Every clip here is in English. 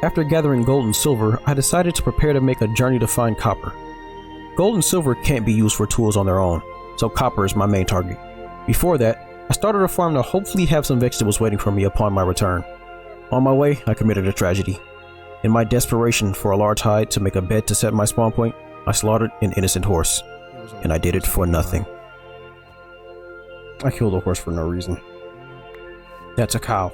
After gathering gold and silver, I decided to prepare to make a journey to find copper. Gold and silver can't be used for tools on their own, so copper is my main target. Before that, I started a farm to hopefully have some vegetables waiting for me upon my return. On my way, I committed a tragedy. In my desperation for a large hide to make a bed to set my spawn point, I slaughtered an innocent horse, and I did it for nothing. I killed a horse for no reason. That's a cow.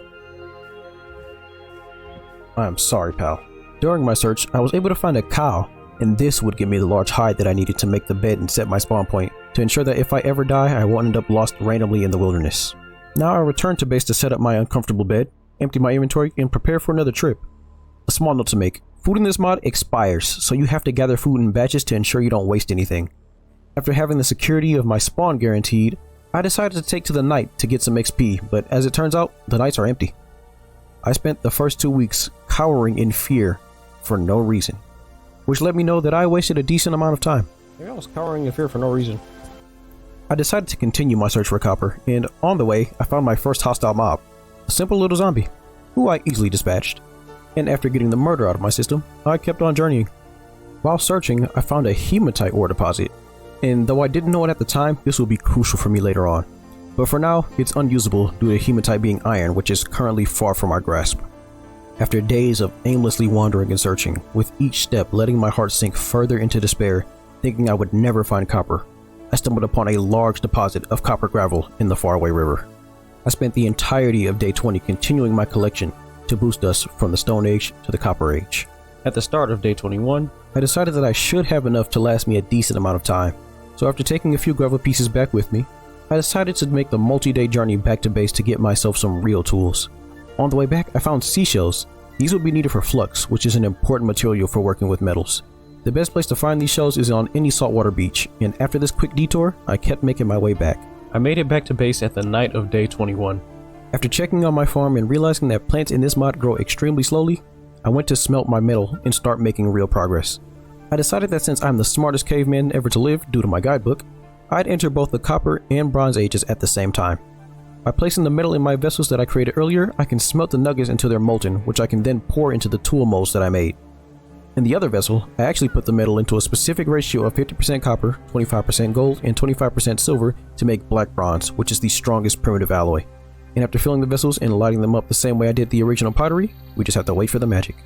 I am sorry, pal. During my search, I was able to find a cow, and this would give me the large hide that I needed to make the bed and set my spawn point, to ensure that if I ever die, I won't end up lost randomly in the wilderness. Now I return to base to set up my uncomfortable bed, empty my inventory, and prepare for another trip. A small note to make: food in this mod expires, so you have to gather food in batches to ensure you don't waste anything. After having the security of my spawn guaranteed, I decided to take to the night to get some XP, but as it turns out, the nights are empty. I spent the first 2 weeks cowering in fear for no reason, which let me know that I wasted a decent amount of time. Maybe I was cowering in fear for no reason. I decided to continue my search for copper, and on the way, I found my first hostile mob, a simple little zombie, who I easily dispatched. And after getting the murder out of my system, I kept on journeying. While searching, I found a hematite ore deposit, and though I didn't know it at the time, this will be crucial for me later on. But for now, it's unusable due to hematite being iron, which is currently far from our grasp. After days of aimlessly wandering and searching, with each step letting my heart sink further into despair, thinking I would never find copper, I stumbled upon a large deposit of copper gravel in the faraway river. I spent the entirety of day 20 continuing my collection to boost us from the Stone Age to the Copper Age. At the start of day 21, I decided that I should have enough to last me a decent amount of time, so after taking a few gravel pieces back with me, I decided to make the multi-day journey back to base to get myself some real tools. On the way back, I found seashells. These would be needed for flux, which is an important material for working with metals. The best place to find these shells is on any saltwater beach, and after this quick detour, I kept making my way back. I made it back to base at the night of day 21. After checking on my farm and realizing that plants in this mod grow extremely slowly, I went to smelt my metal and start making real progress. I decided that since I'm the smartest caveman ever to live due to my guidebook, I'd enter both the Copper and Bronze Ages at the same time. By placing the metal in my vessels that I created earlier, I can smelt the nuggets until they're molten, which I can then pour into the tool molds that I made. In the other vessel, I actually put the metal into a specific ratio of 50% copper, 25% gold, and 25% silver to make black bronze, which is the strongest primitive alloy. And after filling the vessels and lighting them up the same way I did the original pottery, we just have to wait for the magic.